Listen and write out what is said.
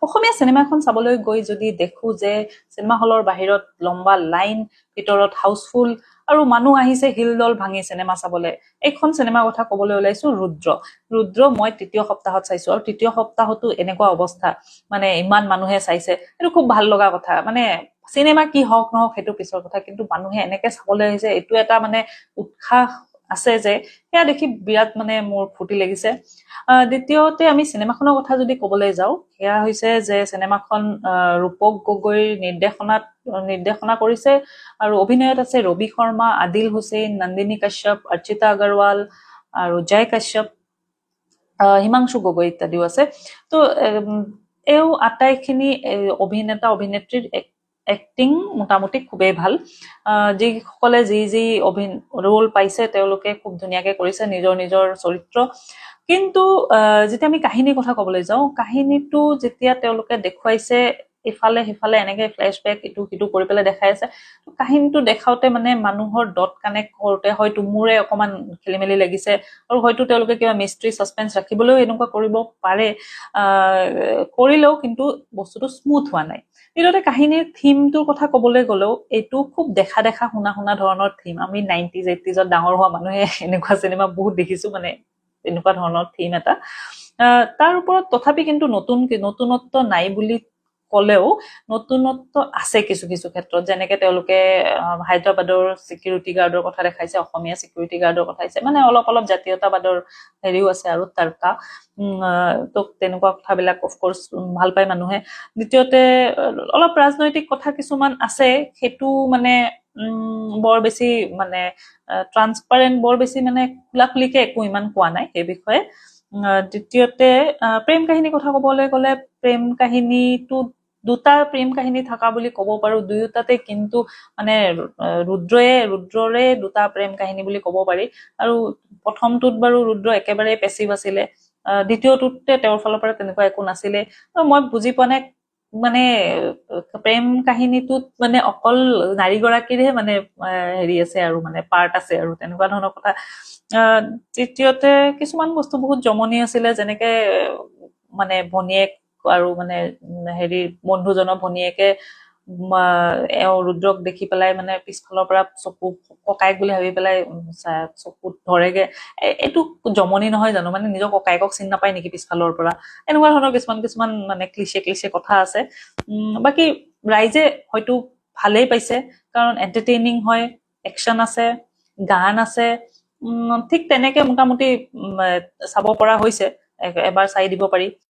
অসমীয়া cinema এখন চাবলৈ গৈ যদি দেখো যে চিনেমা হলৰ বাহিৰত লম্বা লাইন, ভিতৰত হাউচফুল আৰু মানুহ আহিছে হিলদল ভাঙি চিনেমা চাবলৈ, এইখন চিনেমাৰ কথা কবলৈ ওলাইছো ৰুদ্ৰ মই তৃতীয় সপ্তাহত চাইছো আৰু তৃতীয় সপ্তাহতো এনেকুৱা অৱস্থা, মানে ইমান মানুহে চাইছে, এইটো খুব ভাল লগা কথা। মানে চিনেমা কি হওক নহওক সেইটো পিছৰ কথা, কিন্তু মানুহে এনেকে চাবলৈ আহিছে, এইটো এটা মানে উৎসাহ আছে যে সেয়া দেখি বিৰাট মানে মোৰ ফূৰ্তি লাগিছে। দ্বিতীয়তে আমি চিনেমাখনৰ কথা যদি কবলৈ যাওঁ, সেয়া হৈছে যে চিনেমাখন ৰূপক গগৈৰ নিৰ্দেশনা কৰিছে আৰু অভিনয়ত আছে ৰবি শৰ্মা, আদিল হুছেইন, নন্দিনী কাশ্যপ, অৰ্চিতা আগৰৱাল আৰু জয় কাশ্যপ, হিমাংশু গগৈ ইত্যাদিও আছে। তো এই আটাইখিনি অভিনেতা অভিনেত্ৰীৰ এক্টিং মোটামুটি খুবেই ভাল। যিসকলে যি ৰোল পাইছে তেওঁলোকে খুব ধুনীয়াকে কৰিছে নিজৰ নিজৰ চৰিত্ৰ। কিন্তু যেতিয়া আমি কাহিনীৰ কথা কবলৈ যাওঁ, কাহিনীটো যেতিয়া তেওঁলোকে দেখুৱাইছে ইফালে সিফালে এনেকে ফ্লেশ্ববেক ইটো সিটো কৰি পেলাই দেখাই আছে, কাহিনীটো দেখাওতে মানে মানুহৰ ডট কানেক্ট কৰোতে হয়তো মোৰে অকমান খেলি মেলি লাগিছে, আৰু হয়তো তেওঁলোকে কিবা মিষ্ট্ৰি ছাছপেন্স ৰাখিবলৈও এনেকুৱা কৰিব পাৰে, কৰিলেও কিন্তু বস্তুটো স্মুথ হোৱা নাই। দ্বিতীয়তে কাহিনীৰ থিমটোৰ কথা কবলৈ গলেও এইটো খুব দেখা শুনা ধৰণৰ থিম। আমি 90s 80sত ডাঙৰ হোৱা মানুহে এনেকুৱা চিনেমা বহুত দেখিছো, মানে এনেকুৱা ধৰণৰ থিম এটা। তাৰ ওপৰত তথাপি কিন্তু নতুনত্ব নাই বুলি কলেও নতুনত্ব আছে কিছু কিছু ক্ষেত্ৰত, যেনেকে তেওঁলোকে হায়দৰাবাদৰ চিকিউৰিটি গাৰ্ডৰ কথা দেখাইছে, অসমীয়া চিকিউৰিটি গাৰ্ডৰ কথা দেখাইছে, মানে অলপ জাতীয়তাবাদৰ হেৰিও আছে আৰু তাৰকা তো তেনেকুৱা কথাবিলাক অফকোৰ্চ ভাল পায় মানুহে। দ্বিতীয়তে অলপ ৰাজনৈতিক কথা কিছুমান আছে, সেইটো মানে বৰ বেছি মানে ট্ৰান্সপাৰেণ্ট, বৰ বেছি মানে খোলাখুলিকে একো ইমান কোৱা নাই সেই বিষয়ে। দ্বিতীয়তে প্ৰেম কাহিনীৰ কথা কবলৈ গলে, প্ৰেম কাহিনীটো দুটা প্ৰেম কাহিনী থকা বুলি ক'ব পাৰো, দুয়োটাতে কিন্তু মানে ৰুদ্ৰৰে দুটা প্ৰেম কাহিনী বুলি ক'ব পাৰি। আৰু প্ৰথমটোত বাৰু ৰুদ্ৰ একেবাৰে পেচিভ আছিলে, দ্বিতীয়টোতে তেওঁৰ ফালৰ পৰা তেনেকুৱা একো নাছিলে। মই বুজি পোৱা নাই মানে প্ৰেম কাহিনীটোত মানে অকল নাৰী গৰাকীৰহে মানে হেৰি আছে আৰু মানে পাৰ্ট আছে আৰু তেনেকুৱা ধৰণৰ কথা। তৃতীয়তে কিছুমান বস্তু বহুত জমনি আছিলে, যেনেকে মানে ভনীয়েক আৰু মানে হেৰি বন্ধুজনৰ ভনীয়েকে ৰুদ্ৰক দেখি পেলাই মানে পিছফালৰ পৰা চকু ককায়েক বুলি ভাবি পেলাই চকুত ধৰেগে। এইটো জমনি নহয় জানো? মানে নিজৰ ককায়েকক চিনি নাপায় নেকি পিছফালৰ পৰা? এনেকুৱা ধৰণৰ কিছুমান মানে ক্লিচে কথা আছে। বাকী ৰাইজে হয়তো ভালেই পাইছে, কাৰণ এন্টাৰটেইনিং হয়, একচন আছে, গান আছে, ঠিক তেনেকে মোটামুটি চাব পৰা হৈছে, এবাৰ চাই দিব পাৰি।